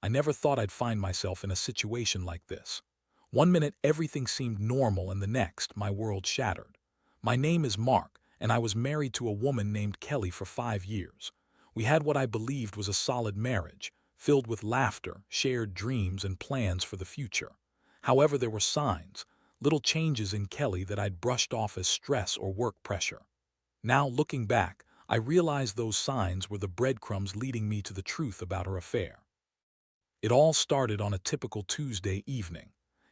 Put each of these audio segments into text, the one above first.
I never thought I'd find myself in a situation like this. One minute everything seemed normal and the next my world shattered. My name is Mark, and I was married to a woman named Kelly for 5 years. We had what I believed was a solid marriage, filled with laughter, shared dreams, and plans for the future. However, there were signs, little changes in Kelly that I'd brushed off as stress or work pressure. Now, looking back, I realized those signs were the breadcrumbs leading me to the truth about her affair. It all started on a typical Tuesday evening.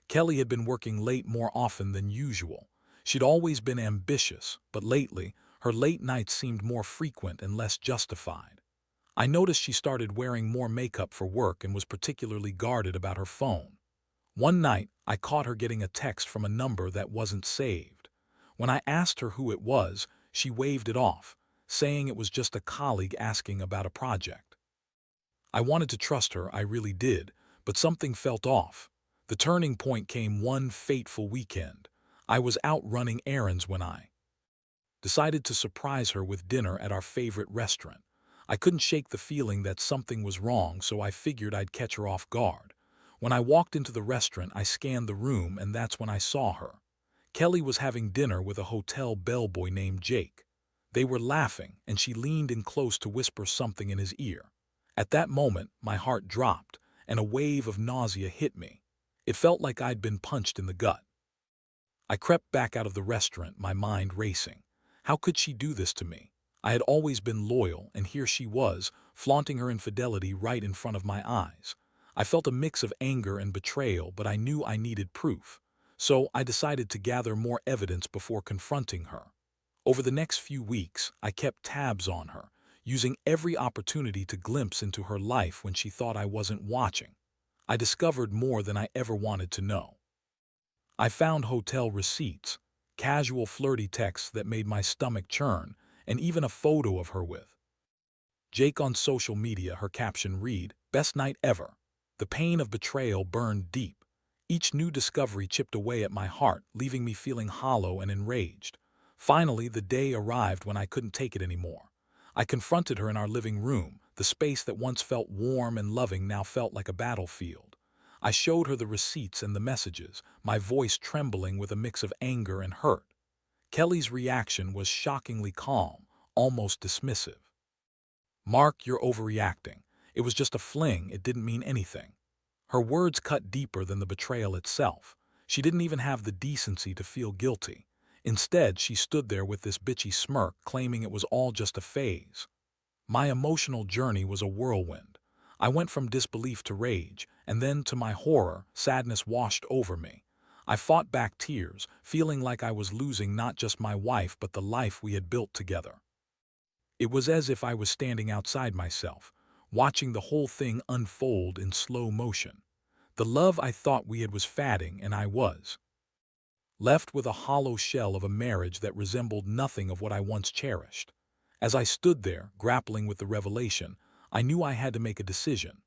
Kelly had been working late more often than usual. She'd always been ambitious, but lately, her late nights seemed more frequent and less justified. I noticed she started wearing more makeup for work and was particularly guarded about her phone. One night, I caught her getting a text from a number that wasn't saved. When I asked her who it was, she waved it off, saying it was just a colleague asking about a project. I wanted to trust her, I really did, but something felt off. The turning point came one fateful weekend. I was out running errands when I decided to surprise her with dinner at our favorite restaurant. I couldn't shake the feeling that something was wrong, so I figured I'd catch her off guard. When I walked into the restaurant, I scanned the room, and that's when I saw her. Kelly was having dinner with a hotel bellboy named Jake. They were laughing, and she leaned in close to whisper something in his ear. At that moment, my heart dropped, and a wave of nausea hit me. It felt like I'd been punched in the gut. I crept back out of the restaurant, my mind racing. How could she do this to me? I had always been loyal, and here she was, flaunting her infidelity right in front of my eyes. I felt a mix of anger and betrayal, but I knew I needed proof. So I decided to gather more evidence before confronting her. Over the next few weeks, I kept tabs on her, using every opportunity to glimpse into her life when she thought I wasn't watching. I discovered more than I ever wanted to know. I found hotel receipts, casual flirty texts that made my stomach churn, and even a photo of her with Jake on social media. Her caption read, "Best night ever." The pain of betrayal burned deep. Each new discovery chipped away at my heart, leaving me feeling hollow and enraged. Finally, the day arrived when I couldn't take it anymore. I confronted her in our living room. The space that once felt warm and loving now felt like a battlefield. I showed her the receipts and the messages, my voice trembling with a mix of anger and hurt. Kelly's reaction was shockingly calm, almost dismissive. "Mark, you're overreacting. It was just a fling, it didn't mean anything." Her words cut deeper than the betrayal itself. She didn't even have the decency to feel guilty. Instead, she stood there with this bitchy smirk, claiming it was all just a phase. My emotional journey was a whirlwind. I went from disbelief to rage, and then, to my horror, sadness washed over me. I fought back tears, feeling like I was losing not just my wife but the life we had built together. It was as if I was standing outside myself, watching the whole thing unfold in slow motion. The love I thought we had was fading, and I was left with a hollow shell of a marriage that resembled nothing of what I once cherished. As I stood there, grappling with the revelation, I knew I had to make a decision.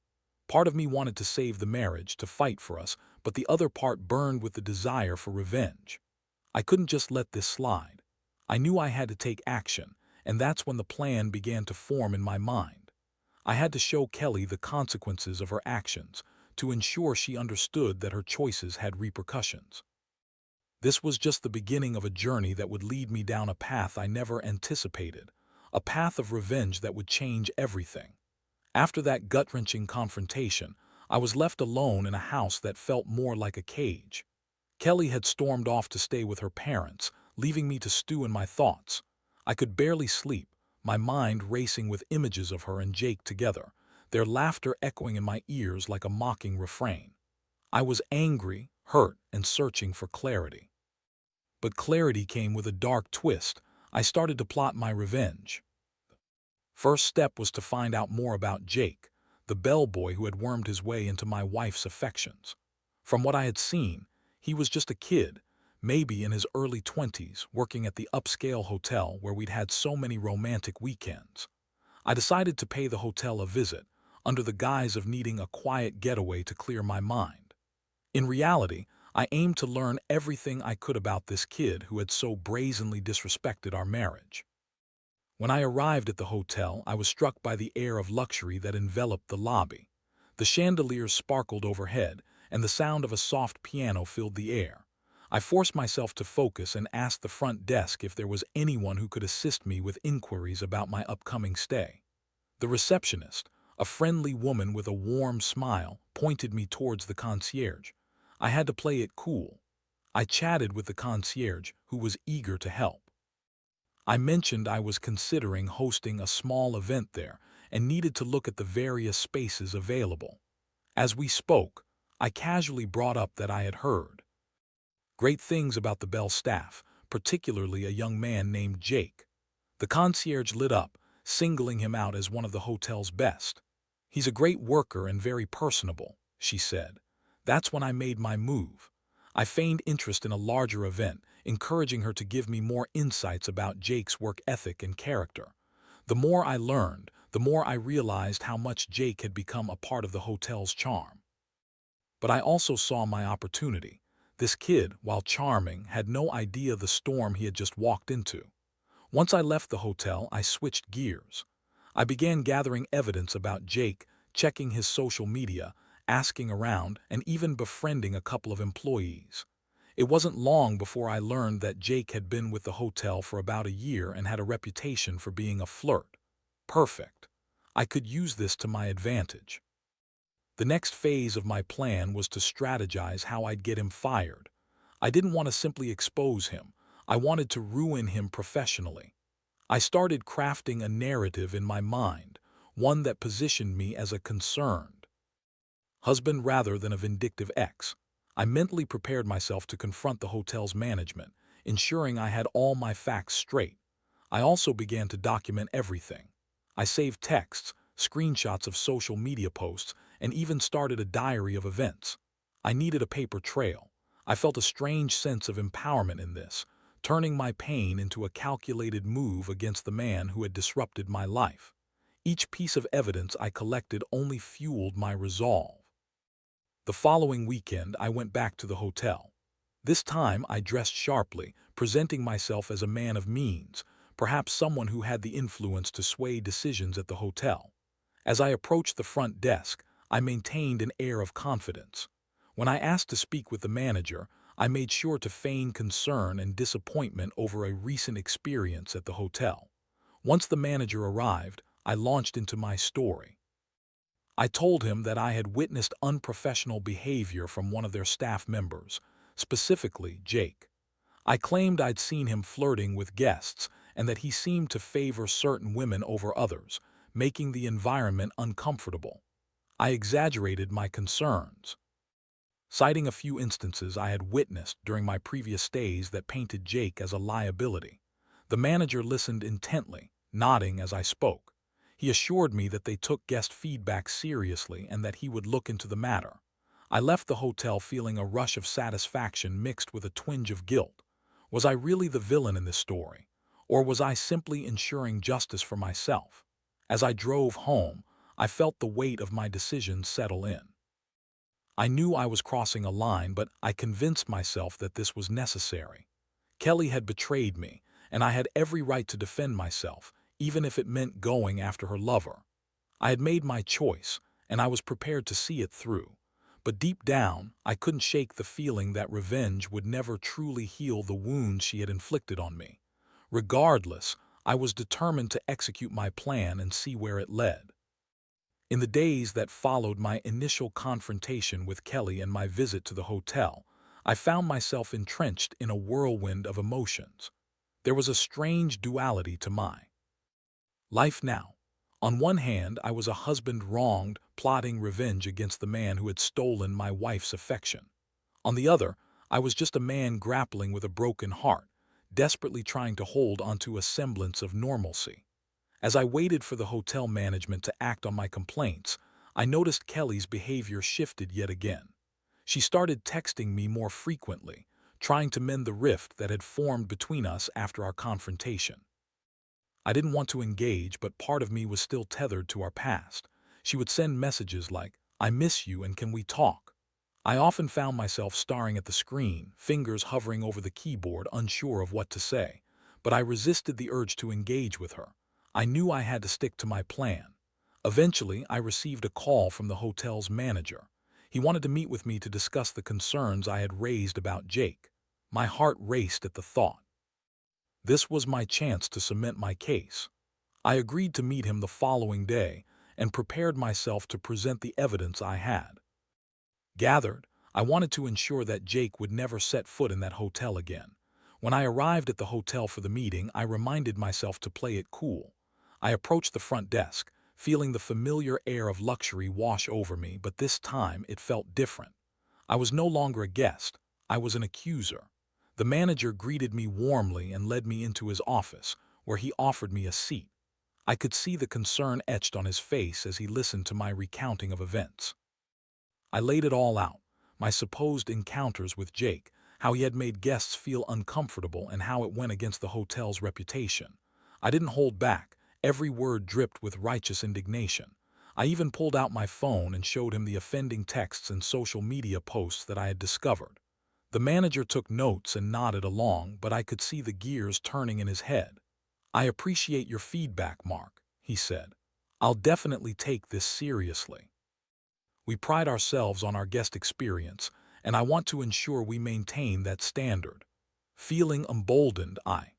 Part of me wanted to save the marriage, to fight for us, but the other part burned with the desire for revenge. I couldn't just let this slide. I knew I had to take action, and that's when the plan began to form in my mind. I had to show Kelly the consequences of her actions, to ensure she understood that her choices had repercussions. This was just the beginning of a journey that would lead me down a path I never anticipated, a path of revenge that would change everything. After that gut-wrenching confrontation, I was left alone in a house that felt more like a cage. Kelly had stormed off to stay with her parents, leaving me to stew in my thoughts. I could barely sleep, my mind racing with images of her and Jake together, their laughter echoing in my ears like a mocking refrain. I was angry, hurt, and searching for clarity. But clarity came with a dark twist. I started to plot my revenge. First step was to find out more about Jake, the bellboy who had wormed his way into my wife's affections. From what I had seen, he was just a kid, maybe in his early 20s, working at the upscale hotel where we'd had so many romantic weekends. I decided to pay the hotel a visit, under the guise of needing a quiet getaway to clear my mind. In reality, I aimed to learn everything I could about this kid who had so brazenly disrespected our marriage. When I arrived at the hotel, I was struck by the air of luxury that enveloped the lobby. The chandeliers sparkled overhead, and the sound of a soft piano filled the air. I forced myself to focus and asked the front desk if there was anyone who could assist me with inquiries about my upcoming stay. The receptionist, a friendly woman with a warm smile, pointed me towards the concierge. I had to play it cool. I chatted with the concierge, who was eager to help. I mentioned I was considering hosting a small event there and needed to look at the various spaces available. As we spoke, I casually brought up that I had heard great things about the Bell staff, particularly a young man named Jake. The concierge lit up, singling him out as one of the hotel's best. "He's a great worker and very personable," she said. That's when I made my move. I feigned interest in a larger event, encouraging her to give me more insights about Jake's work ethic and character. The more I learned, the more I realized how much Jake had become a part of the hotel's charm. But I also saw my opportunity. This kid, while charming, had no idea the storm he had just walked into. Once I left the hotel, I switched gears. I began gathering evidence about Jake, checking his social media, asking around, and even befriending a couple of employees. It wasn't long before I learned that Jake had been with the hotel for about a year and had a reputation for being a flirt. Perfect. I could use this to my advantage. The next phase of my plan was to strategize how I'd get him fired. I didn't want to simply expose him. I wanted to ruin him professionally. I started crafting a narrative in my mind, one that positioned me as a concerned husband rather than a vindictive ex. I mentally prepared myself to confront the hotel's management, ensuring I had all my facts straight. I also began to document everything. I saved texts, screenshots of social media posts, and even started a diary of events. I needed a paper trail. I felt a strange sense of empowerment in this, turning my pain into a calculated move against the man who had disrupted my life. Each piece of evidence I collected only fueled my resolve. The following weekend, I went back to the hotel. This time, I dressed sharply, presenting myself as a man of means, perhaps someone who had the influence to sway decisions at the hotel. As I approached the front desk, I maintained an air of confidence. When I asked to speak with the manager, I made sure to feign concern and disappointment over a recent experience at the hotel. Once the manager arrived, I launched into my story. I told him that I had witnessed unprofessional behavior from one of their staff members, specifically Jake. I claimed I'd seen him flirting with guests and that he seemed to favor certain women over others, making the environment uncomfortable. I exaggerated my concerns, citing a few instances I had witnessed during my previous stays that painted Jake as a liability. The manager listened intently, nodding as I spoke. He assured me that they took guest feedback seriously and that he would look into the matter. I left the hotel feeling a rush of satisfaction mixed with a twinge of guilt. Was I really the villain in this story? Or was I simply ensuring justice for myself? As I drove home, I felt the weight of my decisions settle in. I knew I was crossing a line, but I convinced myself that this was necessary. Kelly had betrayed me, and I had every right to defend myself, even if it meant going after her lover. I had made my choice, and I was prepared to see it through. But deep down, I couldn't shake the feeling that revenge would never truly heal the wounds she had inflicted on me. Regardless, I was determined to execute my plan and see where it led. In the days that followed my initial confrontation with Kelly and my visit to the hotel, I found myself entrenched in a whirlwind of emotions. There was a strange duality to my life now. On one hand, I was a husband wronged, plotting revenge against the man who had stolen my wife's affection. On the other, I was just a man grappling with a broken heart, desperately trying to hold onto a semblance of normalcy. As I waited for the hotel management to act on my complaints, I noticed Kelly's behavior shifted yet again. She started texting me more frequently, trying to mend the rift that had formed between us after our confrontation. I didn't want to engage, but part of me was still tethered to our past. She would send messages like, "I miss you and can we talk?" I often found myself staring at the screen, fingers hovering over the keyboard, unsure of what to say. But I resisted the urge to engage with her. I knew I had to stick to my plan. Eventually, I received a call from the hotel's manager. He wanted to meet with me to discuss the concerns I had raised about Jake. My heart raced at the thought. This was my chance to cement my case. I agreed to meet him the following day and prepared myself to present the evidence I had gathered. I wanted to ensure that Jake would never set foot in that hotel again. When I arrived at the hotel for the meeting, I reminded myself to play it cool. I approached the front desk, feeling the familiar air of luxury wash over me, but this time it felt different. I was no longer a guest. I was an accuser. The manager greeted me warmly and led me into his office, where he offered me a seat. I could see the concern etched on his face as he listened to my recounting of events. I laid it all out, my supposed encounters with Jake, how he had made guests feel uncomfortable and how it went against the hotel's reputation. I didn't hold back, every word dripped with righteous indignation. I even pulled out my phone and showed him the offending texts and social media posts that I had discovered. The manager took notes and nodded along, but I could see the gears turning in his head. "I appreciate your feedback, Mark," he said. "I'll definitely take this seriously. We pride ourselves on our guest experience, and I want to ensure we maintain that standard." Feeling emboldened, I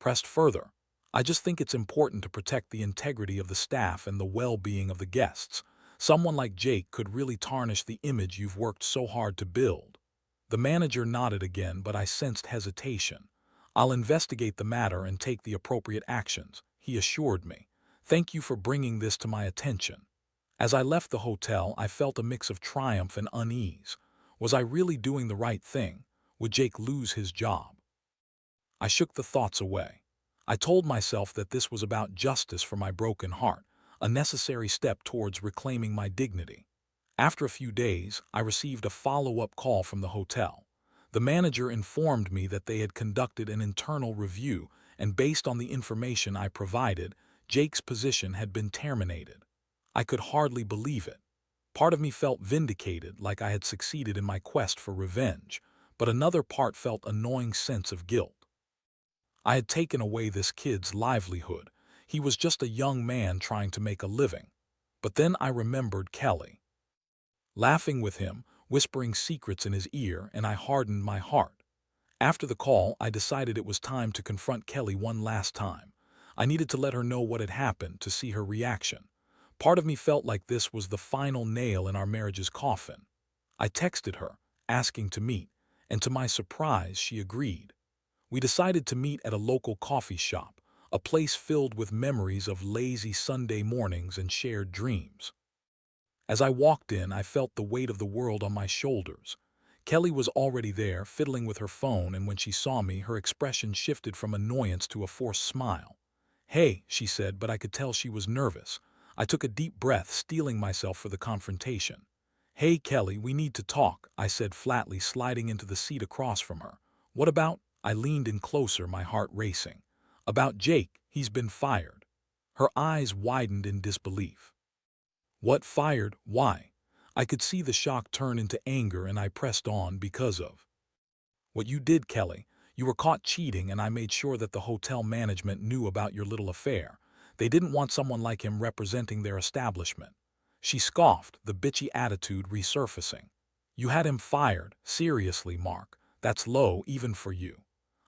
pressed further. "I just think it's important to protect the integrity of the staff and the well-being of the guests. Someone like Jake could really tarnish the image you've worked so hard to build." The manager nodded again, but I sensed hesitation. "I'll investigate the matter and take the appropriate actions," he assured me. "Thank you for bringing this to my attention." As I left the hotel, I felt a mix of triumph and unease. Was I really doing the right thing? Would Jake lose his job? I shook the thoughts away. I told myself that this was about justice for my broken heart, a necessary step towards reclaiming my dignity. After a few days, I received a follow-up call from the hotel. The manager informed me that they had conducted an internal review, and based on the information I provided, Jake's position had been terminated. I could hardly believe it. Part of me felt vindicated, like I had succeeded in my quest for revenge, but another part felt a gnawing sense of guilt. I had taken away this kid's livelihood. He was just a young man trying to make a living. But then I remembered Kelly. Laughing with him, whispering secrets in his ear, and I hardened my heart. After the call, I decided it was time to confront Kelly one last time. I needed to let her know what had happened, to see her reaction. Part of me felt like this was the final nail in our marriage's coffin. I texted her, asking to meet, and to my surprise, she agreed. We decided to meet at a local coffee shop, a place filled with memories of lazy Sunday mornings and shared dreams. As I walked in, I felt the weight of the world on my shoulders. Kelly was already there, fiddling with her phone, and when she saw me, her expression shifted from annoyance to a forced smile. "Hey," she said, but I could tell she was nervous. I took a deep breath, steeling myself for the confrontation. "Hey, Kelly, we need to talk," I said flatly, sliding into the seat across from her. "What about?" I leaned in closer, my heart racing. "About Jake. He's been fired." Her eyes widened in disbelief. "What, fired? Why?" I could see the shock turn into anger, and I pressed on. "Because of what you did, Kelly. You were caught cheating, and I made sure that the hotel management knew about your little affair. They didn't want someone like him representing their establishment." She scoffed, the bitchy attitude resurfacing. "You had him fired? Seriously, Mark, that's low even for you."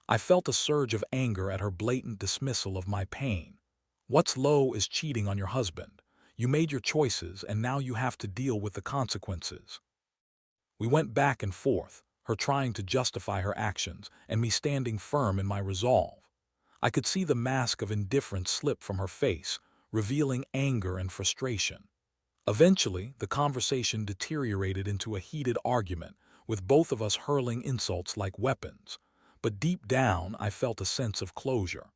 I felt a surge of anger at her blatant dismissal of my pain. "What's low is cheating on your husband. You made your choices, and now you have to deal with the consequences." We went back and forth, her trying to justify her actions, and me standing firm in my resolve. I could see the mask of indifference slip from her face, revealing anger and frustration. Eventually, the conversation deteriorated into a heated argument, with both of us hurling insults like weapons. But deep down, I felt a sense of closure.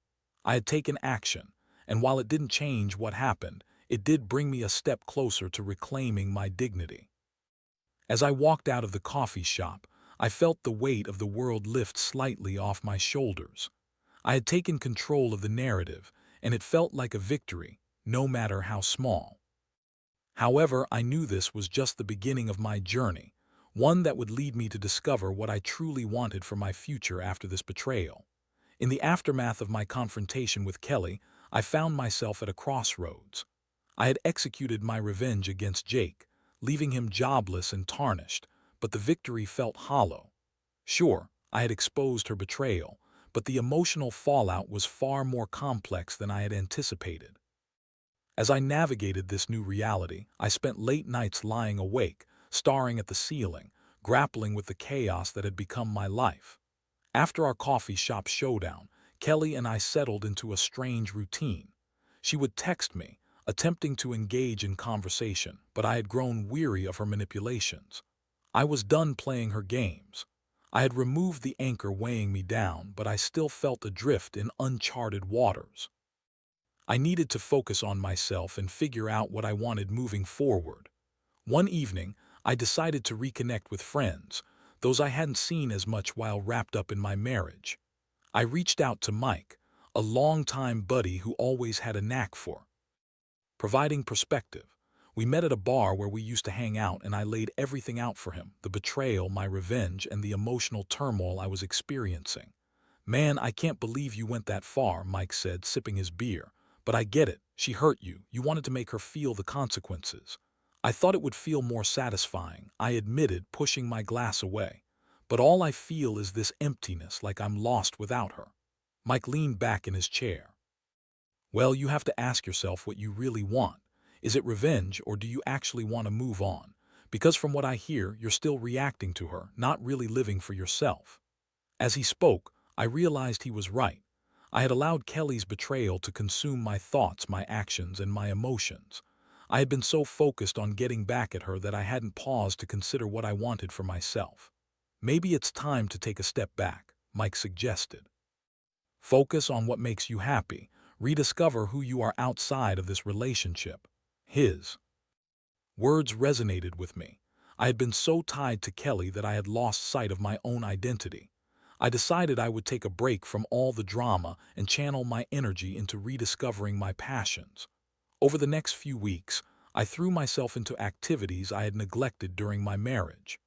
I had taken action, and while it didn't change what happened, it did bring me a step closer to reclaiming my dignity. As I walked out of the coffee shop, I felt the weight of the world lift slightly off my shoulders. I had taken control of the narrative, and it felt like a victory, no matter how small. However, I knew this was just the beginning of my journey, one that would lead me to discover what I truly wanted for my future after this betrayal. In the aftermath of my confrontation with Kelly, I found myself at a crossroads. I had executed my revenge against Jake, leaving him jobless and tarnished, but the victory felt hollow. Sure, I had exposed her betrayal, but the emotional fallout was far more complex than I had anticipated. As I navigated this new reality, I spent late nights lying awake, staring at the ceiling, grappling with the chaos that had become my life. After our coffee shop showdown, Kelly and I settled into a strange routine. She would text me, attempting to engage in conversation, but I had grown weary of her manipulations. I was done playing her games. I had removed the anchor weighing me down, but I still felt adrift in uncharted waters. I needed to focus on myself and figure out what I wanted moving forward. One evening, I decided to reconnect with friends, those I hadn't seen as much while wrapped up in my marriage. I reached out to Mike, a longtime buddy who always had a knack for providing perspective. We met at a bar where we used to hang out, and I laid everything out for him: the betrayal, my revenge, and the emotional turmoil I was experiencing. "Man, I can't believe you went that far," Mike said, sipping his beer. "But I get it. She hurt you. You wanted to make her feel the consequences." "I thought it would feel more satisfying," I admitted, pushing my glass away. "But all I feel is this emptiness, like I'm lost without her." Mike leaned back in his chair. "Well, you have to ask yourself what you really want. Is it revenge, or do you actually want to move on? Because from what I hear, you're still reacting to her, not really living for yourself." As he spoke, I realized he was right. I had allowed Kelly's betrayal to consume my thoughts, my actions, and my emotions. I had been so focused on getting back at her that I hadn't paused to consider what I wanted for myself. "Maybe it's time to take a step back," Mike suggested. "Focus on what makes you happy. Rediscover who you are outside of this relationship." His words resonated with me. I had been so tied to Kelly that I had lost sight of my own identity. I decided I would take a break from all the drama and channel my energy into rediscovering my passions. Over the next few weeks, I threw myself into activities I had neglected during my marriage.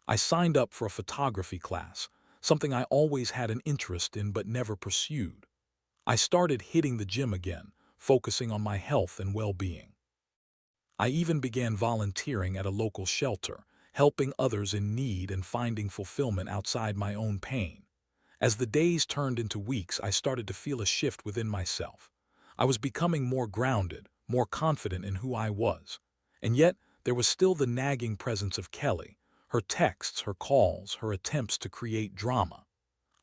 I signed up for a photography class, something I always had an interest in but never pursued. I started hitting the gym again, focusing on my health and well-being. I even began volunteering at a local shelter, helping others in need and finding fulfillment outside my own pain. As the days turned into weeks, I started to feel a shift within myself. I was becoming more grounded, more confident in who I was. And yet, there was still the nagging presence of Kelly, her texts, her calls, her attempts to create drama.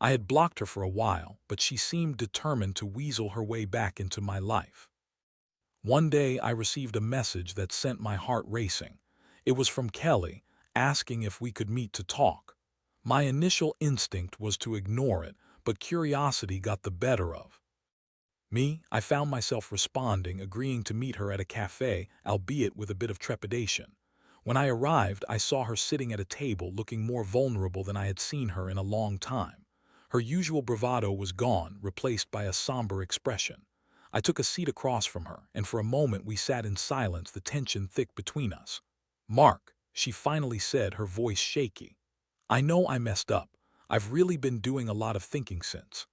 I had blocked her for a while, but she seemed determined to weasel her way back into my life. One day, I received a message that sent my heart racing. It was from Kelly, asking if we could meet to talk. My initial instinct was to ignore it, but curiosity got the better of me. I found myself responding, agreeing to meet her at a cafe, albeit with a bit of trepidation. When I arrived, I saw her sitting at a table, looking more vulnerable than I had seen her in a long time. Her usual bravado was gone, replaced by a somber expression. I took a seat across from her, and for a moment we sat in silence, the tension thick between us. "Mark," she finally said, her voice shaky. "I know I messed up. I've really been doing a lot of thinking since."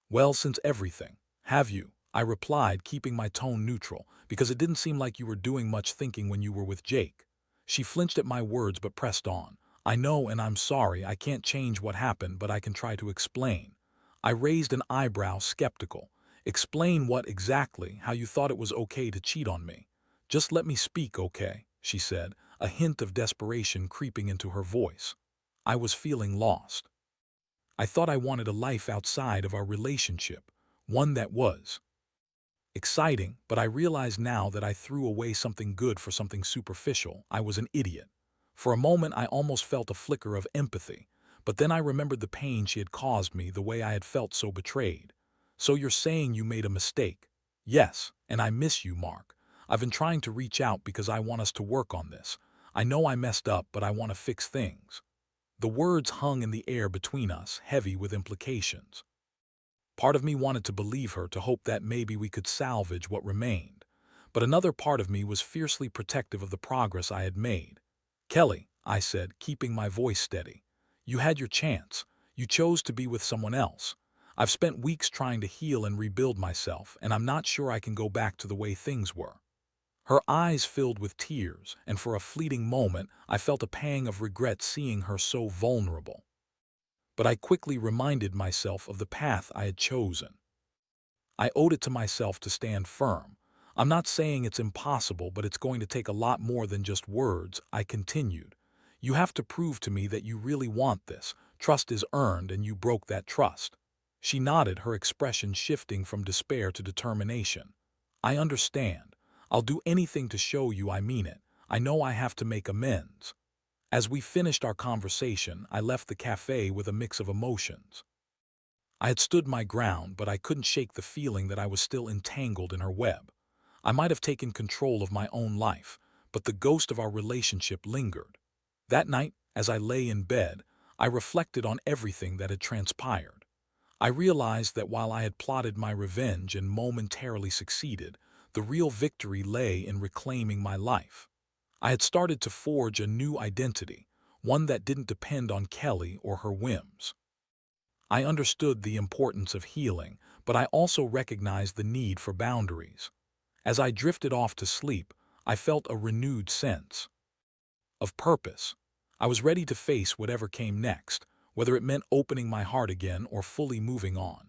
"Well, since everything. Have you?" I replied, keeping my tone neutral, because it didn't seem like you were doing much thinking when you were with Jake. She flinched at my words but pressed on. "I know, and I'm sorry. I can't change what happened, but I can try to explain." I raised an eyebrow, skeptical. "Explain what exactly? How you thought it was okay to cheat on me?" "Just let me speak, okay?" she said, a hint of desperation creeping into her voice. I was feeling lost. I thought I wanted a life outside of our relationship, one that was exciting, but I realize now that I threw away something good for something superficial. I was an idiot. For a moment, I almost felt a flicker of empathy, but then I remembered the pain she had caused me, the way I had felt so betrayed. "So you're saying you made a mistake?" "Yes, and I miss you, Mark. I've been trying to reach out because I want us to work on this. I know I messed up, but I want to fix things." The words hung in the air between us, heavy with implications. Part of me wanted to believe her, to hope that maybe we could salvage what remained. But another part of me was fiercely protective of the progress I had made. "Kelly," I said, keeping my voice steady, "you had your chance. You chose to be with someone else. I've spent weeks trying to heal and rebuild myself, and I'm not sure I can go back to the way things were." Her eyes filled with tears, and for a fleeting moment I felt a pang of regret seeing her so vulnerable. But I quickly reminded myself of the path I had chosen. I owed it to myself to stand firm. I'm not saying it's impossible, but it's going to take a lot more than just words, I continued. You have to prove to me that you really want this. Trust is earned, and you broke that trust. She nodded, her expression shifting from despair to determination. I understand. I'll do anything to show you I mean it. I know I have to make amends. As we finished our conversation, I left the cafe with a mix of emotions. I had stood my ground, but I couldn't shake the feeling that I was still entangled in her web. I might have taken control of my own life, but the ghost of our relationship lingered. That night, as I lay in bed, I reflected on everything that had transpired. I realized that while I had plotted my revenge and momentarily succeeded, the real victory lay in reclaiming my life. I had started to forge a new identity, one that didn't depend on Kelly or her whims. I understood the importance of healing, but I also recognized the need for boundaries. As I drifted off to sleep, I felt a renewed sense of purpose. I was ready to face whatever came next, whether it meant opening my heart again or fully moving on.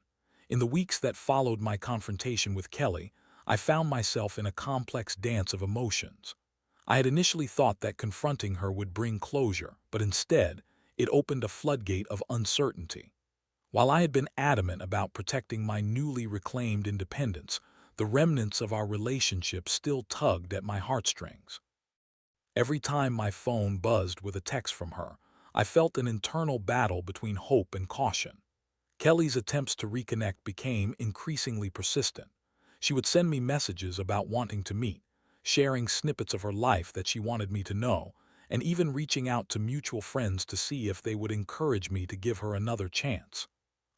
In the weeks that followed my confrontation with Kelly, I found myself in a complex dance of emotions. I had initially thought that confronting her would bring closure, but instead, it opened a floodgate of uncertainty. While I had been adamant about protecting my newly reclaimed independence, the remnants of our relationship still tugged at my heartstrings. Every time my phone buzzed with a text from her, I felt an internal battle between hope and caution. Kelly's attempts to reconnect became increasingly persistent. She would send me messages about wanting to meet, sharing snippets of her life that she wanted me to know, and even reaching out to mutual friends to see if they would encourage me to give her another chance.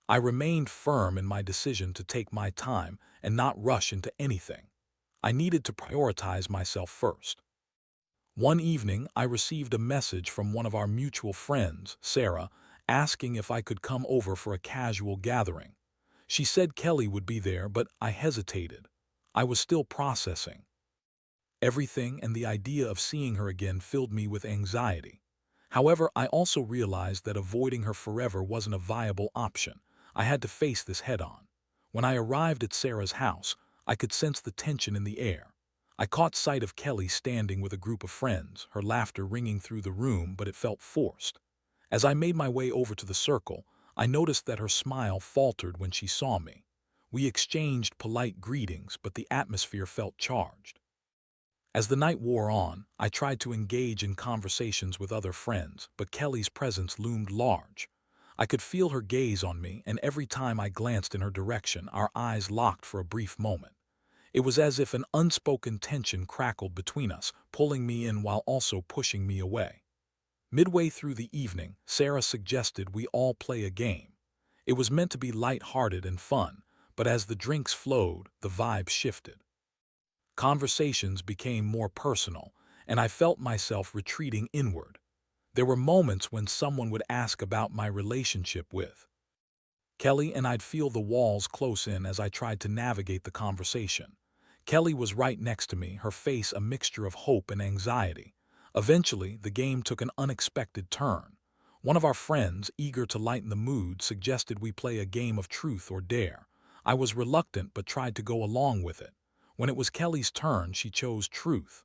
I remained firm in my decision to take my time and not rush into anything. I needed to prioritize myself first. One evening, I received a message from one of our mutual friends, Sarah, asking if I could come over for a casual gathering. She said Kelly would be there, but I hesitated. I was still processing everything, and the idea of seeing her again filled me with anxiety. However, I also realized that avoiding her forever wasn't a viable option. I had to face this head-on. When I arrived at Sarah's house, I could sense the tension in the air. I caught sight of Kelly standing with a group of friends, her laughter ringing through the room, but it felt forced. As I made my way over to the circle, I noticed that her smile faltered when she saw me. We exchanged polite greetings, but the atmosphere felt charged. As the night wore on, I tried to engage in conversations with other friends, but Kelly's presence loomed large. I could feel her gaze on me, and every time I glanced in her direction, our eyes locked for a brief moment. It was as if an unspoken tension crackled between us, pulling me in while also pushing me away. Midway through the evening, Sarah suggested we all play a game. It was meant to be light-hearted and fun, but as the drinks flowed, the vibe shifted. Conversations became more personal, and I felt myself retreating inward. There were moments when someone would ask about my relationship with Kelly, and I'd feel the walls close in as I tried to navigate the conversation. Kelly was right next to me, her face a mixture of hope and anxiety. Eventually, the game took an unexpected turn. One of our friends, eager to lighten the mood, suggested we play a game of truth or dare. I was reluctant but tried to go along with it. When it was Kelly's turn, she chose truth.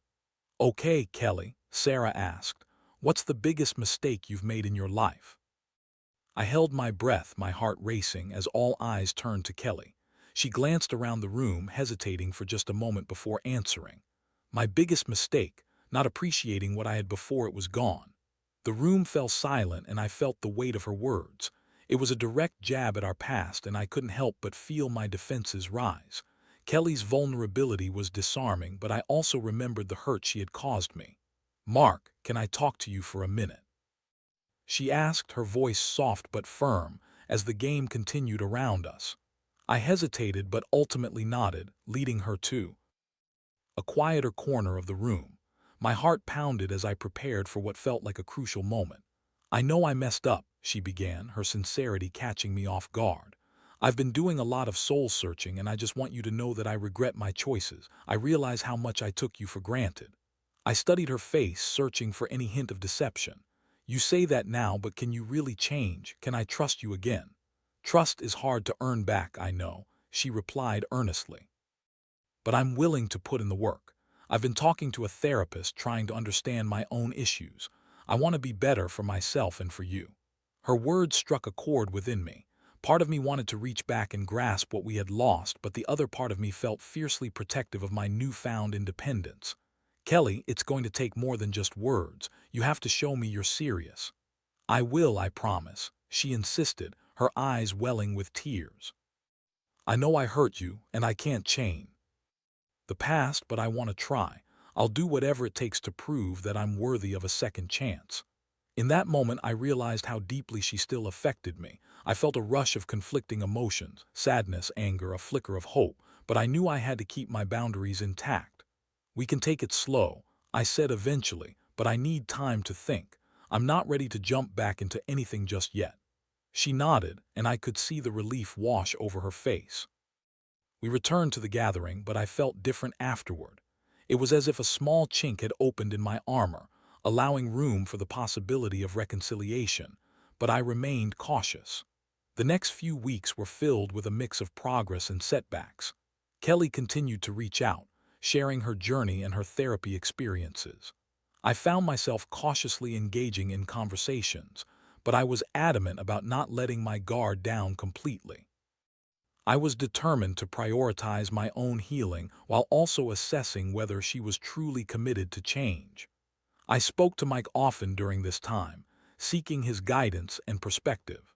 "Okay, Kelly," Sarah asked, "what's the biggest mistake you've made in your life?" I held my breath, my heart racing, as all eyes turned to Kelly. She glanced around the room, hesitating for just a moment before answering. My biggest mistake, not appreciating what I had before it was gone. The room fell silent, and I felt the weight of her words. It was a direct jab at our past, and I couldn't help but feel my defenses rise. Kelly's vulnerability was disarming, but I also remembered the hurt she had caused me. "Mark, can I talk to you for a minute?" she asked, her voice soft but firm, as the game continued around us. I hesitated but ultimately nodded, leading her to a quieter corner of the room. My heart pounded as I prepared for what felt like a crucial moment. "I know I messed up," she began, her sincerity catching me off guard. I've been doing a lot of soul searching, and I just want you to know that I regret my choices. I realize how much I took you for granted. I studied her face, searching for any hint of deception. You say that now, but can you really change? Can I trust you again? Trust is hard to earn back, I know, she replied earnestly. But I'm willing to put in the work. I've been talking to a therapist, trying to understand my own issues. I want to be better for myself and for you. Her words struck a chord within me. Part of me wanted to reach back and grasp what we had lost, but the other part of me felt fiercely protective of my newfound independence. Kelly, it's going to take more than just words. You have to show me you're serious. I will, I promise, she insisted, her eyes welling with tears. I know I hurt you, and I can't change the past, but I want to try. I'll do whatever it takes to prove that I'm worthy of a second chance. In that moment, I realized how deeply she still affected me. I felt a rush of conflicting emotions, sadness, anger, a flicker of hope, but I knew I had to keep my boundaries intact. We can take it slow, I said eventually, but I need time to think. I'm not ready to jump back into anything just yet. She nodded, and I could see the relief wash over her face. We returned to the gathering, but I felt different afterward. It was as if a small chink had opened in my armor, allowing room for the possibility of reconciliation, but I remained cautious. The next few weeks were filled with a mix of progress and setbacks. Kelly continued to reach out, sharing her journey and her therapy experiences. I found myself cautiously engaging in conversations, but I was adamant about not letting my guard down completely. I was determined to prioritize my own healing while also assessing whether she was truly committed to change. I spoke to Mike often during this time, seeking his guidance and perspective.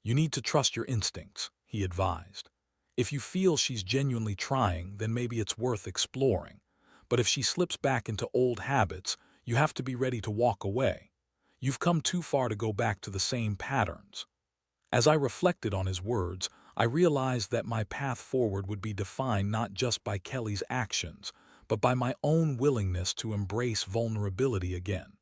You need to trust your instincts, he advised. If you feel she's genuinely trying, then maybe it's worth exploring. But if she slips back into old habits, you have to be ready to walk away. You've come too far to go back to the same patterns. As I reflected on his words, I realized that my path forward would be defined not just by Kelly's actions, but by my own willingness to embrace vulnerability again.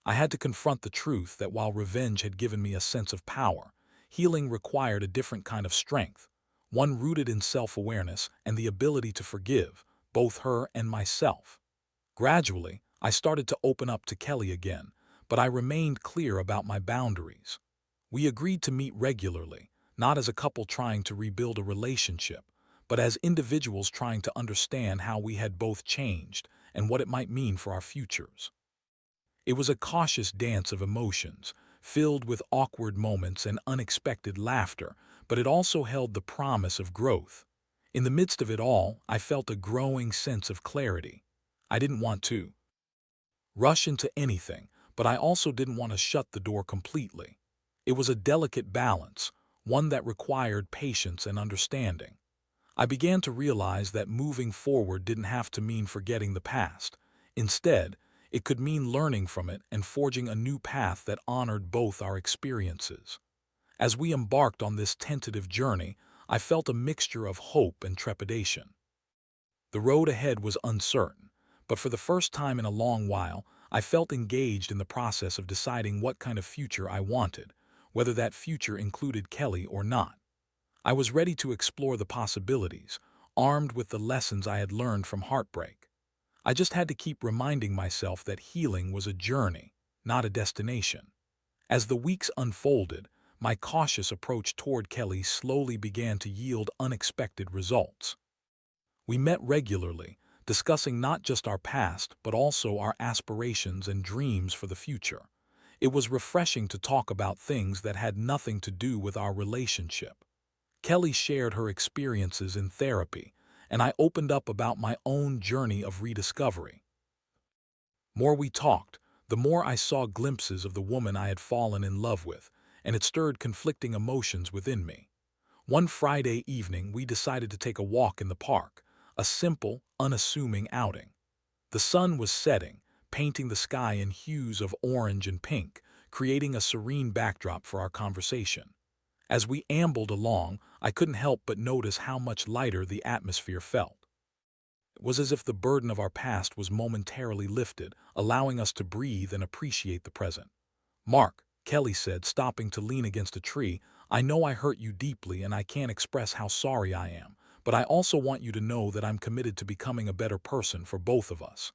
I had to confront the truth that while revenge had given me a sense of power, healing required a different kind of strength, one rooted in self-awareness and the ability to forgive, both her and myself. Gradually, I started to open up to Kelly again, but I remained clear about my boundaries. We agreed to meet regularly, not as a couple trying to rebuild a relationship, but as individuals trying to understand how we had both changed and what it might mean for our futures. It was a cautious dance of emotions, filled with awkward moments and unexpected laughter, but it also held the promise of growth. In the midst of it all, I felt a growing sense of clarity. I didn't want to rush into anything, but I also didn't want to shut the door completely. It was a delicate balance, one that required patience and understanding. I began to realize that moving forward didn't have to mean forgetting the past. Instead, it could mean learning from it and forging a new path that honored both our experiences. As we embarked on this tentative journey, I felt a mixture of hope and trepidation. The road ahead was uncertain, but for the first time in a long while, I felt engaged in the process of deciding what kind of future I wanted, whether that future included Kelly or not. I was ready to explore the possibilities, armed with the lessons I had learned from heartbreak. I just had to keep reminding myself that healing was a journey, not a destination. As the weeks unfolded, my cautious approach toward Kelly slowly began to yield unexpected results. We met regularly, discussing not just our past but also our aspirations and dreams for the future. It was refreshing to talk about things that had nothing to do with our relationship. Kelly shared her experiences in therapy, and I opened up about my own journey of rediscovery. The more we talked, the more I saw glimpses of the woman I had fallen in love with, and it stirred conflicting emotions within me. One Friday evening, we decided to take a walk in the park, a simple, unassuming outing. The sun was setting, painting the sky in hues of orange and pink, creating a serene backdrop for our conversation. As we ambled along, I couldn't help but notice how much lighter the atmosphere felt. It was as if the burden of our past was momentarily lifted, allowing us to breathe and appreciate the present. "Mark," Kelly said, stopping to lean against a tree, I know I hurt you deeply and I can't express how sorry I am, but I also want you to know that I'm committed to becoming a better person for both of us."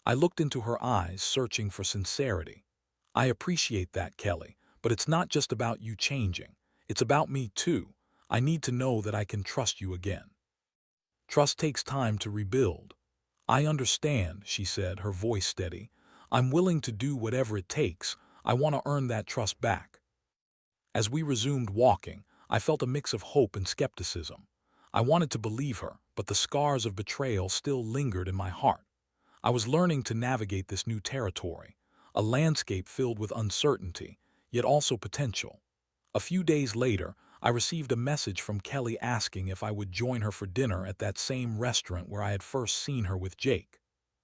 I looked into her eyes, searching for sincerity. "I appreciate that, Kelly, but it's not just about you changing. It's about me too. I need to know that I can trust you again." "Trust takes time to rebuild." "I understand," she said, her voice steady. "I'm willing to do whatever it takes. I want to earn that trust back." As we resumed walking, I felt a mix of hope and skepticism. I wanted to believe her, but the scars of betrayal still lingered in my heart. I was learning to navigate this new territory, a landscape filled with uncertainty, yet also potential. A few days later, I received a message from Kelly asking if I would join her for dinner at that same restaurant where I had first seen her with Jake.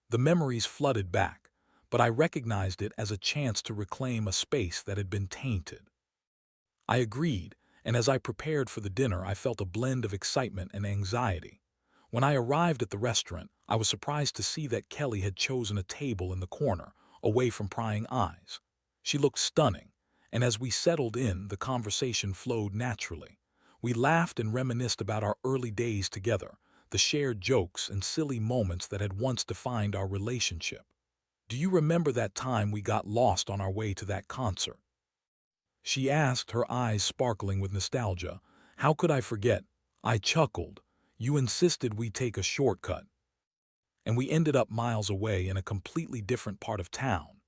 The memories flooded back, but I recognized it as a chance to reclaim a space that had been tainted. I agreed, and as I prepared for the dinner, I felt a blend of excitement and anxiety. When I arrived at the restaurant, I was surprised to see that Kelly had chosen a table in the corner, away from prying eyes. She looked stunning, and as we settled in, the conversation flowed naturally. We laughed and reminisced about our early days together, the shared jokes and silly moments that had once defined our relationship. "Do you remember that time we got lost on our way to that concert?" she asked, her eyes sparkling with nostalgia. "How could I forget?" I chuckled. "You insisted we take a shortcut, and we ended up miles away in a completely different part of town."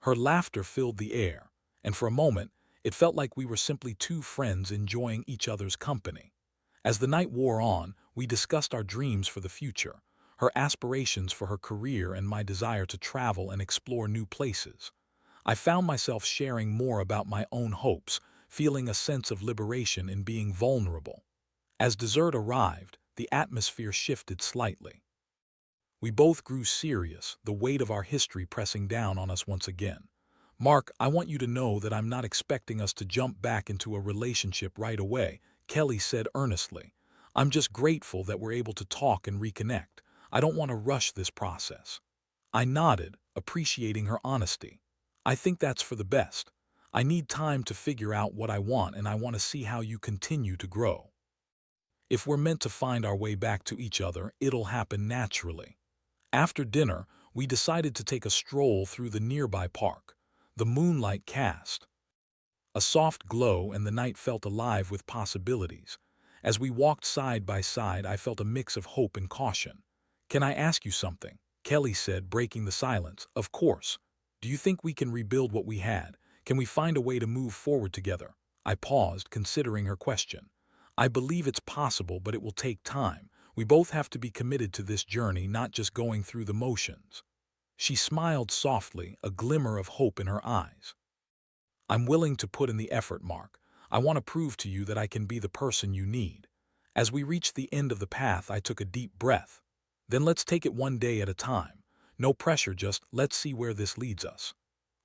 Her laughter filled the air, and for a moment, it felt like we were simply two friends enjoying each other's company. As the night wore on, we discussed our dreams for the future, her aspirations for her career and my desire to travel and explore new places. I found myself sharing more about my own hopes, feeling a sense of liberation in being vulnerable. As dessert arrived, the atmosphere shifted slightly. We both grew serious, the weight of our history pressing down on us once again. "Mark, I want you to know that I'm not expecting us to jump back into a relationship right away," Kelly said earnestly. "I'm just grateful that we're able to talk and reconnect. I don't want to rush this process." I nodded, appreciating her honesty. "I think that's for the best. I need time to figure out what I want, and I want to see how you continue to grow. If we're meant to find our way back to each other, it'll happen naturally." After dinner, we decided to take a stroll through the nearby park. The moonlight cast a soft glow and the night felt alive with possibilities. As we walked side by side, I felt a mix of hope and caution. "Can I ask you something?" Kelly said, breaking the silence. "Of course. Do you think we can rebuild what we had? Can we find a way to move forward together?" I paused, considering her question. "I believe it's possible, but it will take time. We both have to be committed to this journey, not just going through the motions." She smiled softly, a glimmer of hope in her eyes. "I'm willing to put in the effort, Mark. I want to prove to you that I can be the person you need." As we reached the end of the path, I took a deep breath. "Then let's take it one day at a time. No pressure, just let's see where this leads us."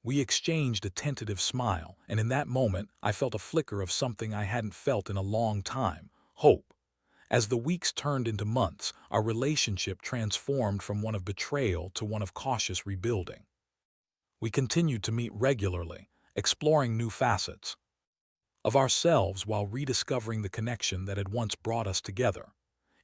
We exchanged a tentative smile, and in that moment, I felt a flicker of something I hadn't felt in a long time: hope. As the weeks turned into months, our relationship transformed from one of betrayal to one of cautious rebuilding. We continued to meet regularly, exploring new facets of ourselves while rediscovering the connection that had once brought us together.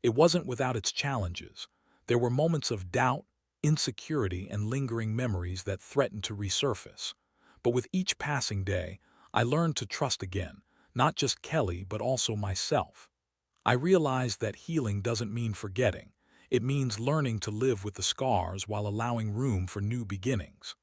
It wasn't without its challenges. There were moments of doubt, insecurity, and lingering memories that threatened to resurface. But with each passing day, I learned to trust again, not just Kelly, but also myself. I realized that healing doesn't mean forgetting. It means learning to live with the scars while allowing room for new beginnings.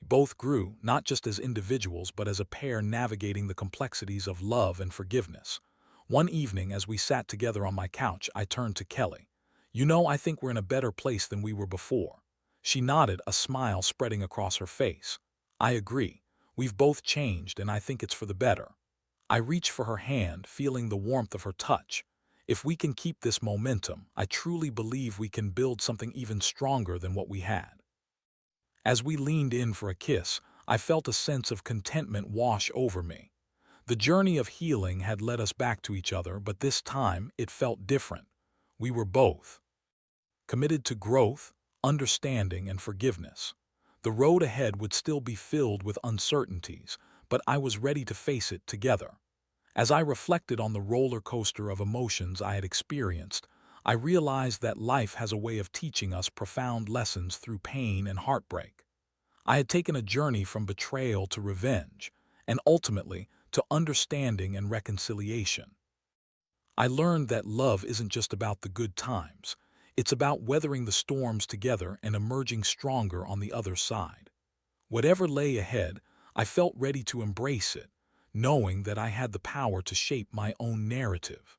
Both grew, not just as individuals, but as a pair navigating the complexities of love and forgiveness. One evening, as we sat together on my couch, I turned to Kelly. "You know, I think we're in a better place than we were before." She nodded, a smile spreading across her face. "I agree. We've both changed, and I think it's for the better." I reached for her hand, feeling the warmth of her touch. "If we can keep this momentum, I truly believe we can build something even stronger than what we had." As we leaned in for a kiss, I felt a sense of contentment wash over me. The journey of healing had led us back to each other, but this time it felt different. We were both committed to growth, understanding, and forgiveness. The road ahead would still be filled with uncertainties, but I was ready to face it together. As I reflected on the roller coaster of emotions I had experienced, I realized that life has a way of teaching us profound lessons through pain and heartbreak. I had taken a journey from betrayal to revenge, and ultimately to understanding and reconciliation. I learned that love isn't just about the good times. It's about weathering the storms together and emerging stronger on the other side. Whatever lay ahead, I felt ready to embrace it, knowing that I had the power to shape my own narrative.